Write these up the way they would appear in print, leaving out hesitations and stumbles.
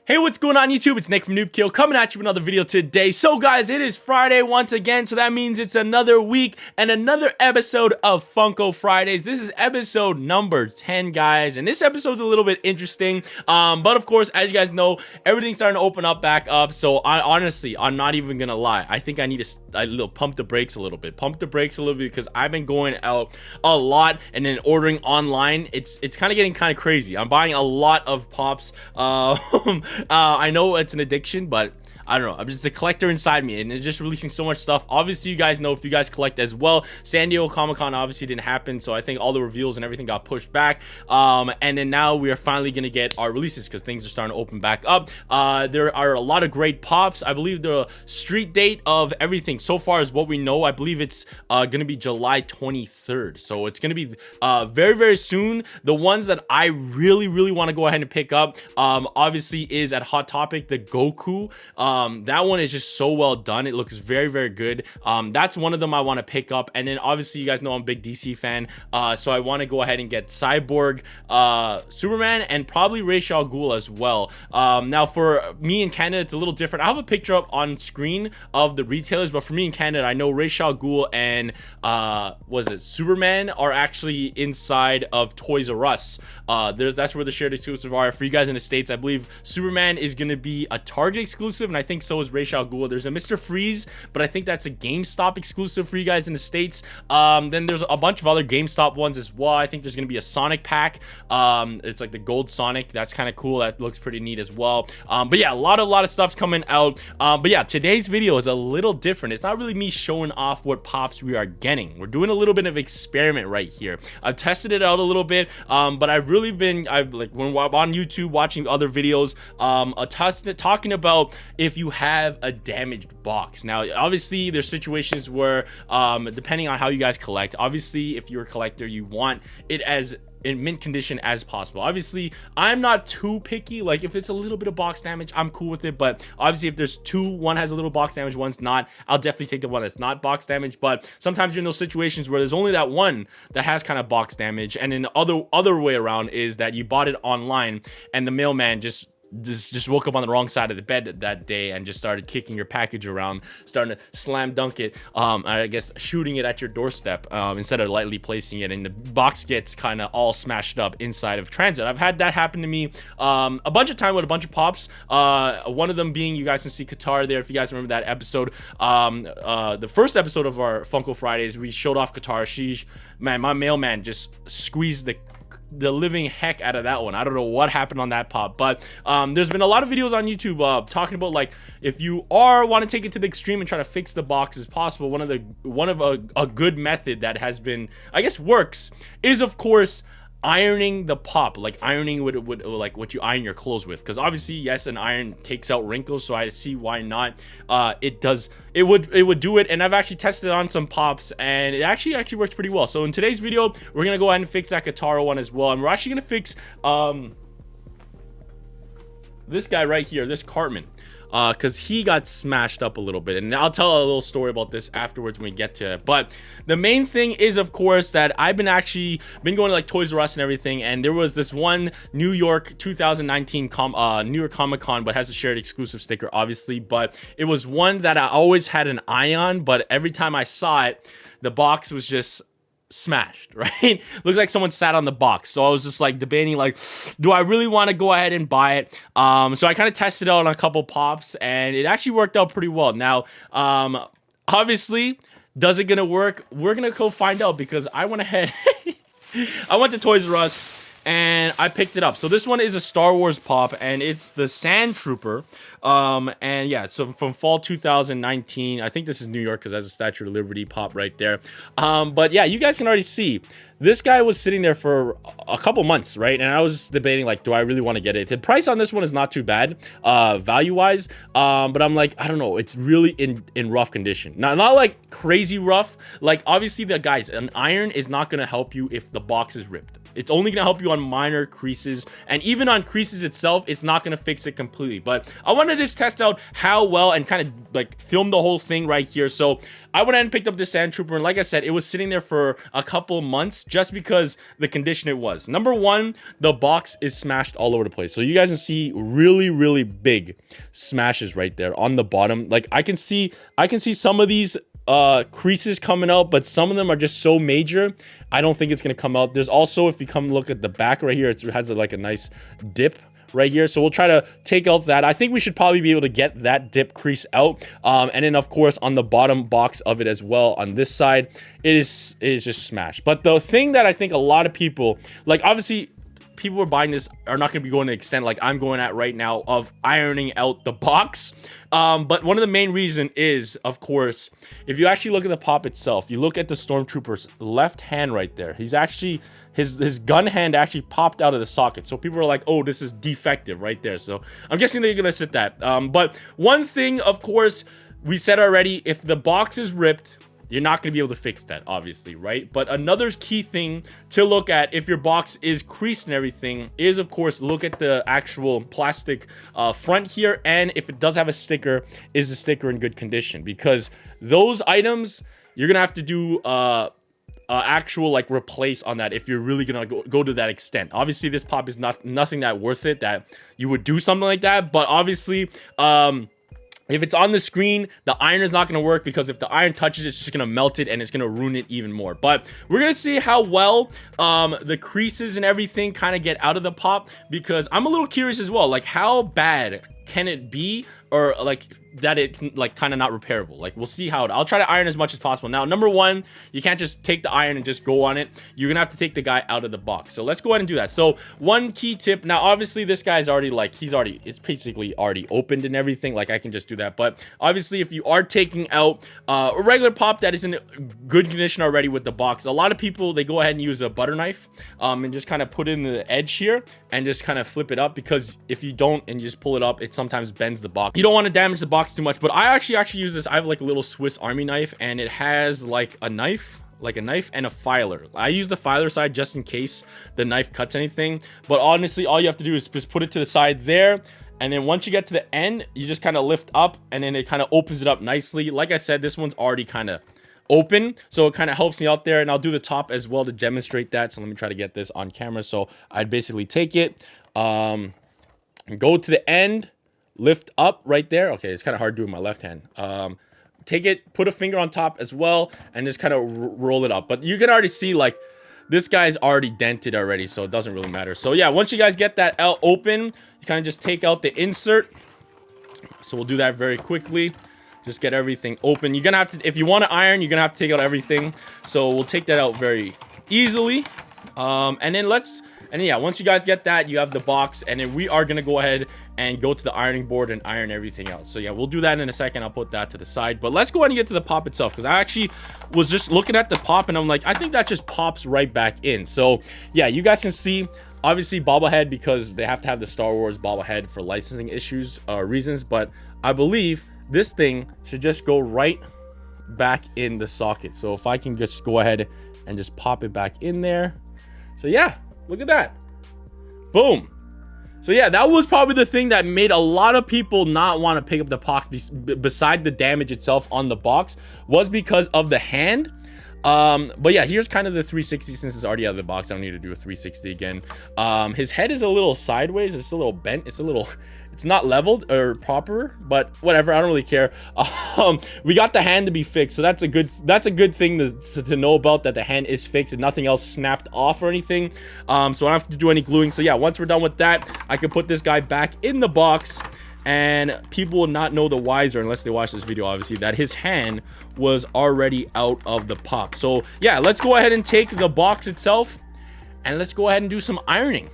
Hey, what's going on YouTube? It's Nick from Noobkill coming at you with another video today. So guys, it is Friday once again, so that means it's another week and another episode of Funko Fridays. This is episode number 10, guys, and this episode's a little bit interesting, but of course, as you guys know, everything's starting to open up back up, so I'm not even gonna lie. I think I need to pump the brakes a little bit, because I've been going out a lot and then ordering online. It's kind of getting kind of crazy. I'm buying a lot of pops. I know it's an addiction, but I don't know. I'm just a collector inside me, and it's just releasing so much stuff. Obviously, you guys know if you guys collect as well. San Diego Comic-Con obviously didn't happen, so I think all the reveals and everything got pushed back. And then now we are finally gonna get our releases because things are starting to open back up. There are a lot of great pops. I believe the street date of everything so far is what we know. I believe it's gonna be July 23rd, so it's gonna be very, very soon. The ones that I really want to go ahead and pick up, obviously, is at Hot Topic the Goku. That one is just so well done. It looks very good. That's one of them I want to pick up. And then obviously you guys know I'm a big DC fan, so I want to go ahead and get Cyborg, Superman, and probably Ra's al Ghul as well. Now for me in Canada, it's a little different. I have a picture up on screen of the retailers, but for me in Canada, I know Ra's al Ghul and Superman are actually inside of Toys R Us. That's where the shared exclusive are. For you guys in the States, I believe Superman is going to be a Target exclusive, and I think so is Ra's al Ghul. There's a Mr. Freeze, but I think that's a GameStop exclusive for you guys in the States. Then there's a bunch of other GameStop ones as well. I think there's gonna be a Sonic pack. It's like the gold Sonic. That's kind of cool. That looks pretty neat as well. But yeah, a lot of stuff's coming out. But yeah, today's video is a little different. It's not really me showing off what pops we are getting. We're doing a little bit of experiment right here. I've tested it out a little bit, but I've when I'm on YouTube watching other videos, talking about if you have a damaged box. Now obviously there's situations where depending on how you guys collect, obviously if you're a collector, you want it as in mint condition as possible. Obviously I'm not too picky. Like if it's a little bit of box damage, I'm cool with it, but obviously if there's two, one has a little box damage, one's not, I'll definitely take the one that's not box damage. But sometimes you're in those situations where there's only that one that has kind of box damage, and then the other way around is that you bought it online and the mailman just woke up on the wrong side of the bed that day and just started kicking your package around, starting to slam dunk it, I guess shooting it at your doorstep instead of lightly placing it, and the box gets kind of all smashed up inside of transit. I've had that happen to me a bunch of times with a bunch of pops, one of them being, you guys can see Qatar there if you guys remember that episode, the first episode of our Funko Fridays. We showed off Qatar. Man, my mailman just squeezed the living heck out of that one. I don't know what happened on that pop, but there's been a lot of videos on YouTube talking about, like, if you want to take it to the extreme and try to fix the box as possible, one of a good method that has been, I guess, works is, of course, ironing the pop, like ironing with like what you iron your clothes with, because obviously, yes, an iron takes out wrinkles, so I see why not. It would do it, and I've actually tested it on some pops, and it actually works pretty well. So in today's video, we're gonna go ahead and fix that Katara one as well, and we're actually gonna fix this guy right here, this Cartman, because he got smashed up a little bit, and I'll tell a little story about this afterwards when we get to it. But the main thing is, of course, that I've been going to like Toys R Us and everything, and there was this one New York 2019 New York Comic-Con, but has a shared exclusive sticker, obviously, but it was one that I always had an eye on, but every time I saw it, the box was just smashed, right? Looks like someone sat on the box. So I was just like debating, like, do I really want to go ahead and buy it? So I kind of tested it out on a couple pops, and it actually worked out pretty well. Now, obviously, does it gonna work? We're gonna go find out, because I went ahead I went to Toys R Us and I picked it up. So this one is a Star Wars pop, and it's the Sand Trooper. And yeah, so from fall 2019. I think this is New York because it has a Statue of Liberty pop right there. But yeah, you guys can already see this guy was sitting there for a couple months, right? And I was just debating, like, do I really want to get it? The price on this one is not too bad, value-wise. But I'm like, I don't know. It's really in rough condition. Not like crazy rough. Like, obviously, an iron is not going to help you if the box is ripped. It's only gonna help you on minor creases, and even on creases itself, it's not gonna fix it completely. But I wanted to just test out how well and kind of like film the whole thing right here. So I went ahead and picked up this Sand Trooper, and like I said, it was sitting there for a couple months just because the condition it was. Number one, the box is smashed all over the place. So you guys can see really big smashes right there on the bottom. Like I can see some of these creases coming out, but some of them are just so major I don't think it's gonna come out. There's also, if you come look at the back right here, it has like a nice dip right here, so we'll try to take out that. I think we should probably be able to get that dip crease out, and then of course on the bottom box of it as well, on this side, it is just smashed. But the thing that I think a lot of people like, obviously people who are buying this are not going to be going to the extent like I'm going at right now of ironing out the box. But one of the main reason is, of course, if you actually look at the pop itself, you look at the Stormtrooper's left hand right there. He's actually, his gun hand actually popped out of the socket. So people are like, oh, this is defective right there. So I'm guessing they're going to sit that. But one thing, of course, we said already, if the box is ripped, you're not going to be able to fix that, obviously, right? But another key thing to look at if your box is creased and everything is, of course, look at the actual plastic front here. And if it does have a sticker, is the sticker in good condition? Because those items, you're going to have to do actual like replace on that if you're really gonna go to that extent. Obviously this pop is nothing that worth it that you would do something like that, but obviously if it's on the screen, the iron is not going to work, because if the iron touches it, it's just going to melt it and it's going to ruin it even more. But we're going to see how well the creases and everything kind of get out of the pop, because I'm a little curious as well, like how bad can it be, or like that it like kind of not repairable. Like we'll see how I'll try to iron as much as possible. Now, number one, you can't just take the iron and just go on it. You're gonna have to take the guy out of the box. So let's go ahead and do that. So one key tip, now obviously this guy's already like, it's basically already opened and everything, like I can just do that. But obviously if you are taking out a regular pop that is in good condition already with the box, a lot of people, they go ahead and use a butter knife and just kind of put it in the edge here and just kind of flip it up, because if you don't and you just pull it up, it sometimes bends the box. You don't want to damage the box too much. But I actually use this. I have like a little Swiss Army knife, and it has like a knife and a filer. I use the filer side just in case the knife cuts anything, but honestly all you have to do is just put it to the side there, and then once you get to the end, you just kind of lift up, and then it kind of opens it up nicely. Like I said, this one's already kind of open, so it kind of helps me out there, and I'll do the top as well to demonstrate that. So let me try to get this on camera. So I'd basically take it, and go to the end, lift up right there. Okay, it's kind of hard doing my left hand. Take it, put a finger on top as well, and just kind of roll it up. But you can already see like this guy's already dented already, so it doesn't really matter. So yeah, once you guys get that out open, you kind of just take out the insert. So we'll do that very quickly. Just get everything open. You're gonna have to, if you want to iron, you're gonna have to take out everything. So we'll take that out very easily. And then yeah, once you guys get that, you have the box, and then we are gonna go ahead and go to the ironing board and iron everything out. So yeah, we'll do that in a second. I'll put that to the side, but let's go ahead and get to the pop itself, because I actually was just looking at the pop and I'm like, I think that just pops right back in. So yeah, you guys can see obviously bobblehead, because they have to have the Star Wars bobblehead for licensing issues reasons, but I believe this thing should just go right back in the socket. So if I can just go ahead and just pop it back in there. So yeah, look at that. Boom. So yeah, that was probably the thing that made a lot of people not want to pick up the box, beside the damage itself on the box, was because of the hand. But yeah, here's kind of the 360, since it's already out of the box. I don't need to do a 360 again. His head is a little sideways, it's a little bent, it's not leveled or proper, but whatever, I don't really care. We got the hand to be fixed, so that's a good thing to know about, that the hand is fixed and nothing else snapped off or anything. So I don't have to do any gluing. So yeah, once we're done with that, I can put this guy back in the box, and people will not know the wiser, unless they watch this video, obviously, that his hand was already out of the pop. So yeah, let's go ahead and take the box itself, and let's go ahead and do some ironing.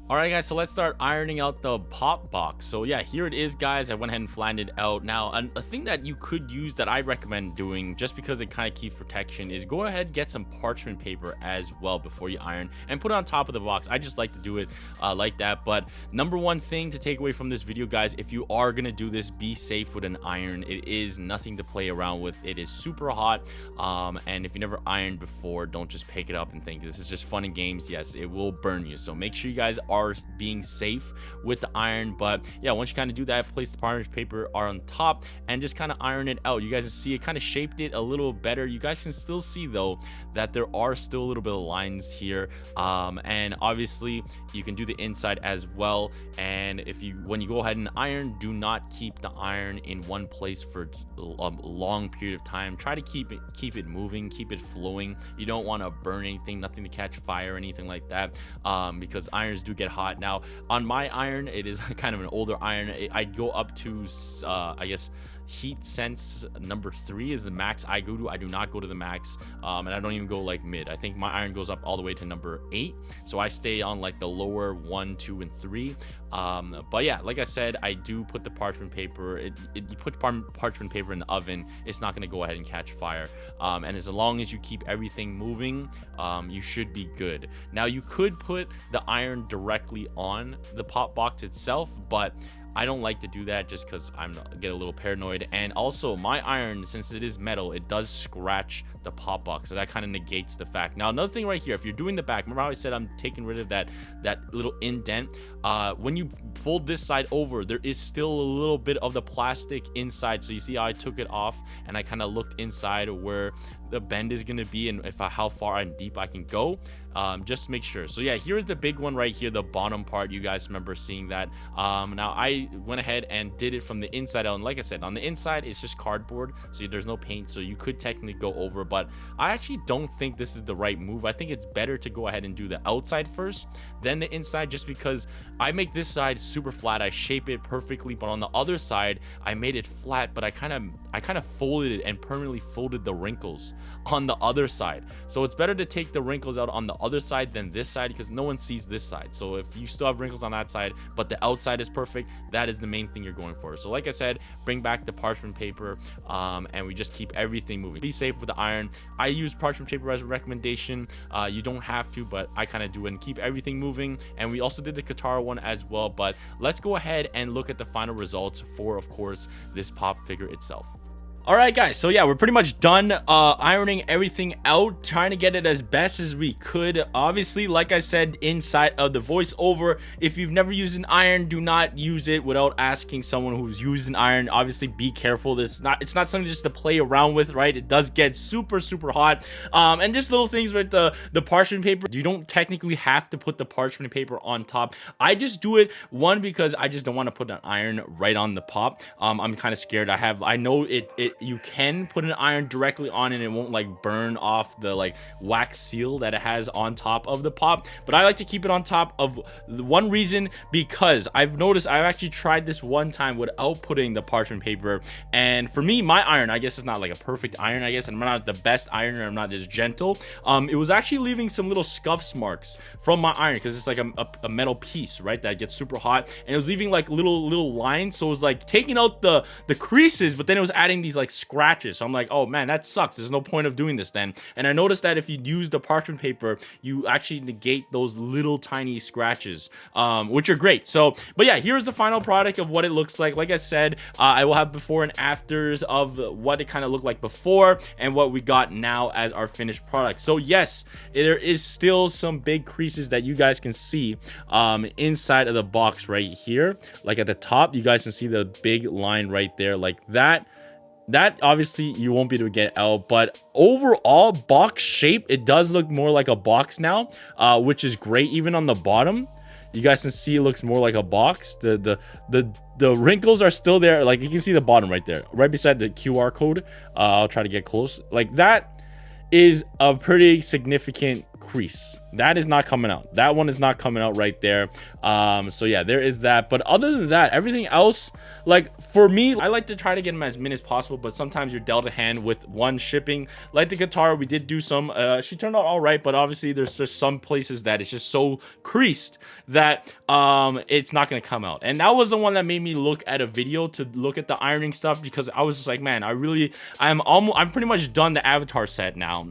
All right, guys, so let's start ironing out the pop box. So yeah, here it is, guys. I went ahead and flanned it out. Now, a thing that you could use that I recommend doing, just because it kind of keeps protection, is go ahead, get some parchment paper as well before you iron and put it on top of the box. I just like to do it like that. But number one thing to take away from this video, guys, if you are gonna do this, be safe with an iron. It is nothing to play around with. It is super hot, and if you never ironed before, don't just pick it up and think this is just fun and games. Yes, it will burn you. So make sure you guys are being safe with the iron. But yeah, once you kind of do that, place the parchment paper on top and just kind of iron it out. You guys can see it kind of shaped it a little better. You guys can still see though that there are still a little bit of lines here, and obviously you can do the inside as well. And when you go ahead and iron, do not keep the iron in one place for a long period of time. Try to keep it moving, keep it flowing. You don't want to burn anything, nothing to catch fire or anything like that, because irons do get hot. Now on my iron, it is kind of an older iron. I'd go up to I guess heat sense number 3 is the max I go to. I do not go to the max, and I don't even go like mid. I think my iron goes up all the way to number 8, so I stay on like the lower 1, 2, and 3. But yeah, like I said, I do put the parchment paper. You put parchment paper in the oven, it's not going to go ahead and catch fire, and as long as you keep everything moving, you should be good. Now you could put the iron directly on the pop box itself, but I don't like to do that just because I get a little paranoid. And also my iron, since it is metal, it does scratch the pop box, so that kind of negates the fact. Now another thing right here, if you're doing the back, remember how I said I'm taking rid of that little indent? When you fold this side over, there is still a little bit of the plastic inside. So you see how I took it off and I kind of looked inside where the bend is going to be and how far and deep I can go, just to make sure. So yeah, here's the big one right here, the bottom part. You guys remember seeing that. Now I went ahead and did it from the inside out, and like I said, on the inside it's just cardboard, so there's no paint, so you could technically go over, but I actually don't think this is the right move. I think it's better to go ahead and do the outside first, then the inside, just because I make this side super flat, I shape it perfectly, but on the other side I made it flat, but I kind of folded it and permanently folded the wrinkles on the other side. So it's better to take the wrinkles out on the other side than this side, because no one sees this side. So if you still have wrinkles on that side but the outside is perfect, that is the main thing you're going for. So like I said, bring back the parchment paper, and we just keep everything moving. Be safe with the iron. I use parchment paper as a recommendation. You don't have to, but I kind of do it, and keep everything moving. And we also did the Katara one as well, but let's go ahead and look at the final results for, of course, this pop figure itself. All right, guys, so yeah, we're pretty much done ironing everything out, trying to get it as best as we could. Obviously, like I said inside of the voiceover, if you've never used an iron, do not use it without asking someone who's used an iron. Obviously, be careful. It's not something just to play around with, right? It does get super hot. And just little things with the parchment paper, you don't technically have to put the parchment paper on top. I just do it, one, because I just don't want to put an iron right on the pop. I'm kind of scared. I know you can put an iron directly on and it won't like burn off the like wax seal that it has on top of the pop, but I like to keep it on top of one reason, because I've noticed, I've actually tried this one time without putting the parchment paper, and for me, my iron, I guess it's not like a perfect iron, I guess, and I'm not the best ironer, I'm not as gentle. It was actually leaving some little scuffs marks from my iron, because it's like a metal piece, right, that gets super hot, and it was leaving like little lines, so it was like taking out the creases, but then it was adding these like scratches. So I'm like, oh man, that sucks, there's no point of doing this then. And I noticed that if you use the parchment paper, you actually negate those little tiny scratches, which are great. So, but yeah, here's the final product of what it looks like I said, I will have before and afters of what it kind of looked like before and what we got now as our finished product. So yes, there is still some big creases that you guys can see inside of the box right here. Like at the top, you guys can see the big line right there, like that obviously you won't be able to get out, but overall box shape, it does look more like a box now, which is great. Even on the bottom, you guys can see it looks more like a box. The wrinkles are still there, like you can see the bottom right there, right beside the QR code. I'll try to get close. Like that is a pretty significant crease that is not coming out. That one is not coming out right there. So yeah, there is that. But other than that, everything else, like for me, I like to try to get them as many as possible, but sometimes you're dealt a hand with one shipping. Like the guitar, we did do some, she turned out all right, but obviously there's just some places that it's just so creased that it's not gonna come out. And that was the one that made me look at a video to look at the ironing stuff, because I was just like, man, I'm pretty much done the Avatar set now,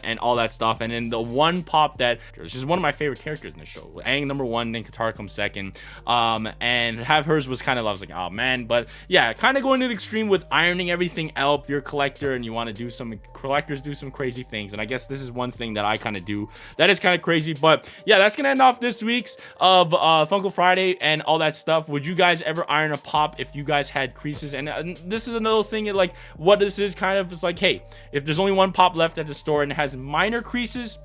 and all that stuff. And then the one pop that is just one of my favorite characters in the show, Aang #1, then Katara comes second, and have hers was kind of, I was like, oh man. But yeah, kind of going to the extreme with ironing everything out. If you're a collector and you want to do some, collectors do some crazy things, and I guess this is one thing that I kind of do that is kind of crazy. But yeah, that's gonna end off this week's of Funko Friday and all that stuff. Would you guys ever iron a pop if you guys had creases? And this is another thing, like what this is kind of, is like, hey, if there's only one pop left at the store and it has minor creases,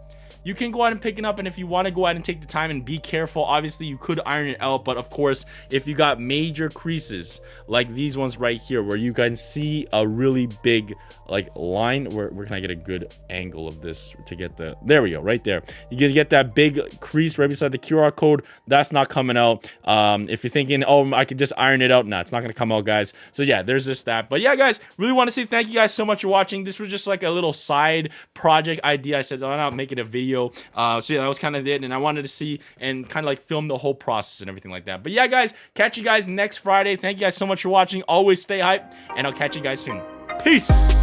you can go ahead and pick it up. And if you want to go ahead and take the time and be careful, obviously you could iron it out. But of course, if you got major creases like these ones right here, where you can see a really big like line, where can I get a good angle of this to get the, there we go, right there. You can get that big crease right beside the QR code. That's not coming out. If you're thinking, oh, I could just iron it out, nah, it's not gonna come out, guys. So yeah, there's this, that. But yeah, guys, really want to say thank you guys so much for watching. This was just like a little side project idea. I said, why not make it a video? So yeah, that was kind of it, and I wanted to see and kind of like film the whole process and everything like that. But yeah, guys, catch you guys next Friday. Thank you guys so much for watching. Always stay hyped, and I'll catch you guys soon. Peace.